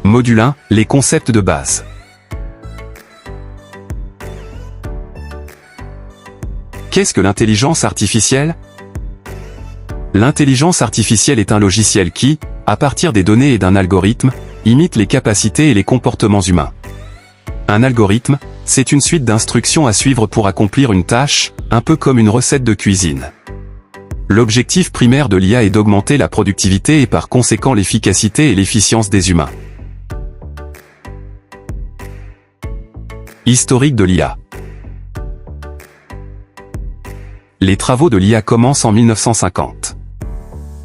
Module 1, les concepts de base. Qu'est-ce que l'intelligence artificielle? L'intelligence artificielle est un logiciel qui, à partir des données et d'un algorithme, imite les capacités et les comportements humains. Un algorithme, c'est une suite d'instructions à suivre pour accomplir une tâche, un peu comme une recette de cuisine. L'objectif primaire de l'IA est d'augmenter la productivité et par conséquent l'efficacité et l'efficience des humains. Historique de l'IA. Les travaux de l'IA commencent en 1950.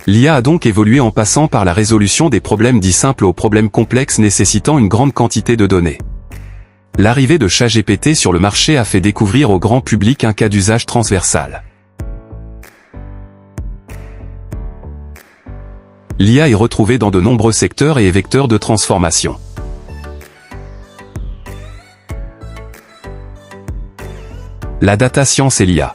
L'IA a donc évolué en passant par la résolution des problèmes dits simples aux problèmes complexes nécessitant une grande quantité de données. L'arrivée de ChatGPT sur le marché a fait découvrir au grand public un cas d'usage transversal. L'IA est retrouvée dans de nombreux secteurs et est vecteur de transformation. La data science et l'IA.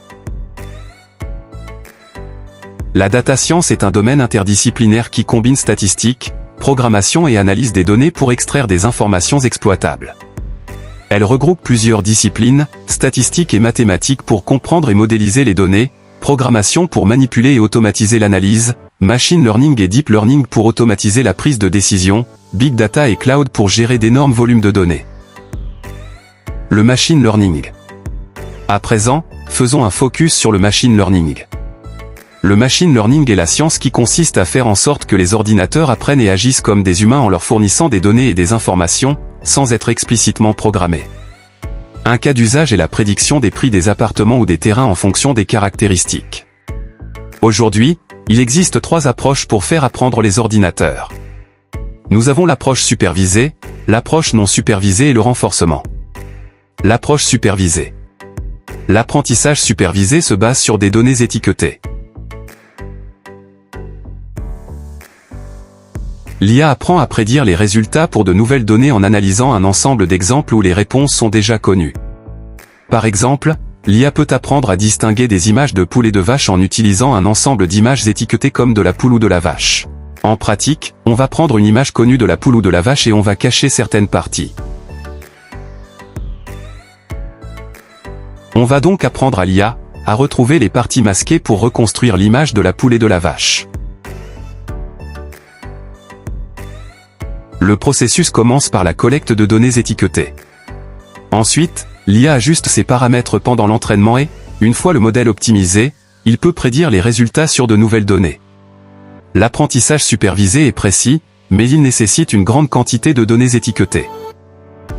La data science est un domaine interdisciplinaire qui combine statistique, programmation et analyse des données pour extraire des informations exploitables. Elle regroupe plusieurs disciplines, statistiques et mathématiques pour comprendre et modéliser les données, programmation pour manipuler et automatiser l'analyse, machine learning et deep learning pour automatiser la prise de décision, big data et cloud pour gérer d'énormes volumes de données. Le machine learning. À présent, faisons un focus sur le machine learning. Le machine learning est la science qui consiste à faire en sorte que les ordinateurs apprennent et agissent comme des humains en leur fournissant des données et des informations, sans être explicitement programmés. Un cas d'usage est la prédiction des prix des appartements ou des terrains en fonction des caractéristiques. Aujourd'hui, il existe 3 approches pour faire apprendre les ordinateurs. Nous avons l'approche supervisée, l'approche non supervisée et le renforcement. L'approche supervisée. L'apprentissage supervisé se base sur des données étiquetées. L'IA apprend à prédire les résultats pour de nouvelles données en analysant un ensemble d'exemples où les réponses sont déjà connues. Par exemple, l'IA peut apprendre à distinguer des images de poules et de vaches en utilisant un ensemble d'images étiquetées comme de la poule ou de la vache. En pratique, on va prendre une image connue de la poule ou de la vache et on va cacher certaines parties. On va donc apprendre à l'IA à retrouver les parties masquées pour reconstruire l'image de la poule et de la vache. Le processus commence par la collecte de données étiquetées. Ensuite, l'IA ajuste ses paramètres pendant l'entraînement et, une fois le modèle optimisé, il peut prédire les résultats sur de nouvelles données. L'apprentissage supervisé est précis, mais il nécessite une grande quantité de données étiquetées.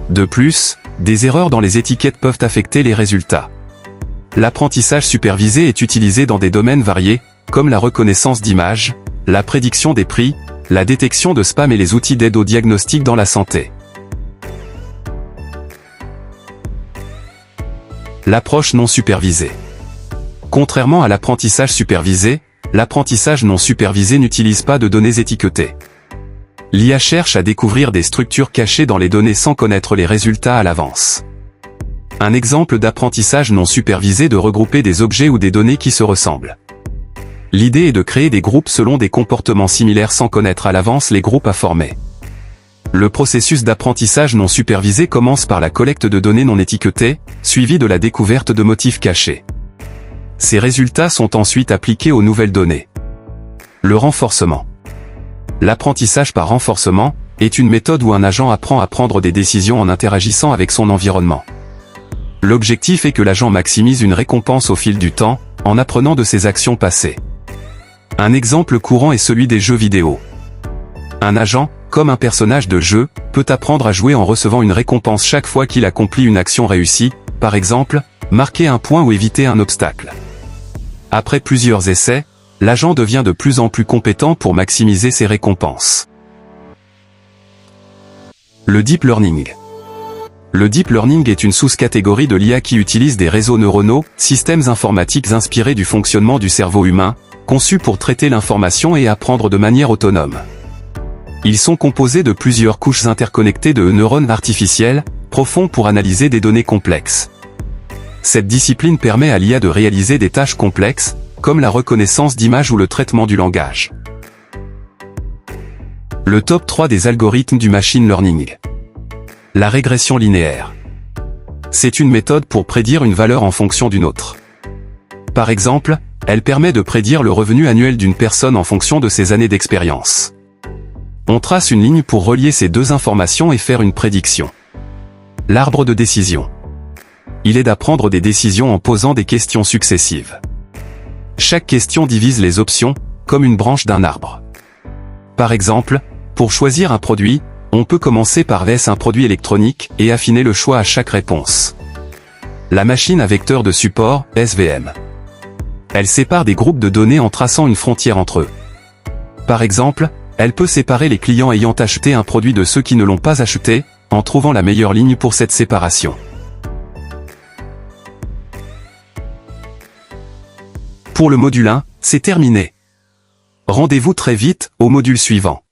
De plus, des erreurs dans les étiquettes peuvent affecter les résultats. L'apprentissage supervisé est utilisé dans des domaines variés, comme la reconnaissance d'images, la prédiction des prix, la détection de spam et les outils d'aide au diagnostic dans la santé. L'approche non supervisée. Contrairement à l'apprentissage supervisé, l'apprentissage non supervisé n'utilise pas de données étiquetées. L'IA cherche à découvrir des structures cachées dans les données sans connaître les résultats à l'avance. Un exemple d'apprentissage non supervisé est de regrouper des objets ou des données qui se ressemblent. L'idée est de créer des groupes selon des comportements similaires sans connaître à l'avance les groupes à former. Le processus d'apprentissage non supervisé commence par la collecte de données non étiquetées, suivi de la découverte de motifs cachés. Ces résultats sont ensuite appliqués aux nouvelles données. Le renforcement. L'apprentissage par renforcement est une méthode où un agent apprend à prendre des décisions en interagissant avec son environnement. L'objectif est que l'agent maximise une récompense au fil du temps, en apprenant de ses actions passées. Un exemple courant est celui des jeux vidéo. Un agent, comme un personnage de jeu, peut apprendre à jouer en recevant une récompense chaque fois qu'il accomplit une action réussie, par exemple, marquer un point ou éviter un obstacle. Après plusieurs essais, l'agent devient de plus en plus compétent pour maximiser ses récompenses. Le deep learning. Le deep learning est une sous-catégorie de l'IA qui utilise des réseaux neuronaux, systèmes informatiques inspirés du fonctionnement du cerveau humain, conçus pour traiter l'information et apprendre de manière autonome. Ils sont composés de plusieurs couches interconnectées de neurones artificiels, profonds pour analyser des données complexes. Cette discipline permet à l'IA de réaliser des tâches complexes, comme la reconnaissance d'images ou le traitement du langage. Le top 3 des algorithmes du machine learning. La régression linéaire. C'est une méthode pour prédire une valeur en fonction d'une autre. Par exemple, elle permet de prédire le revenu annuel d'une personne en fonction de ses années d'expérience. On trace une ligne pour relier ces deux informations et faire une prédiction. L'arbre de décision. Il aide à prendre des décisions en posant des questions successives. Chaque question divise les options, comme une branche d'un arbre. Par exemple, pour choisir un produit, on peut commencer par un produit électronique et affiner le choix à chaque réponse. La machine à vecteur de support, SVM. Elle sépare des groupes de données en traçant une frontière entre eux. Par exemple, elle peut séparer les clients ayant acheté un produit de ceux qui ne l'ont pas acheté, en trouvant la meilleure ligne pour cette séparation. Pour le module 1, c'est terminé. Rendez-vous très vite au module suivant.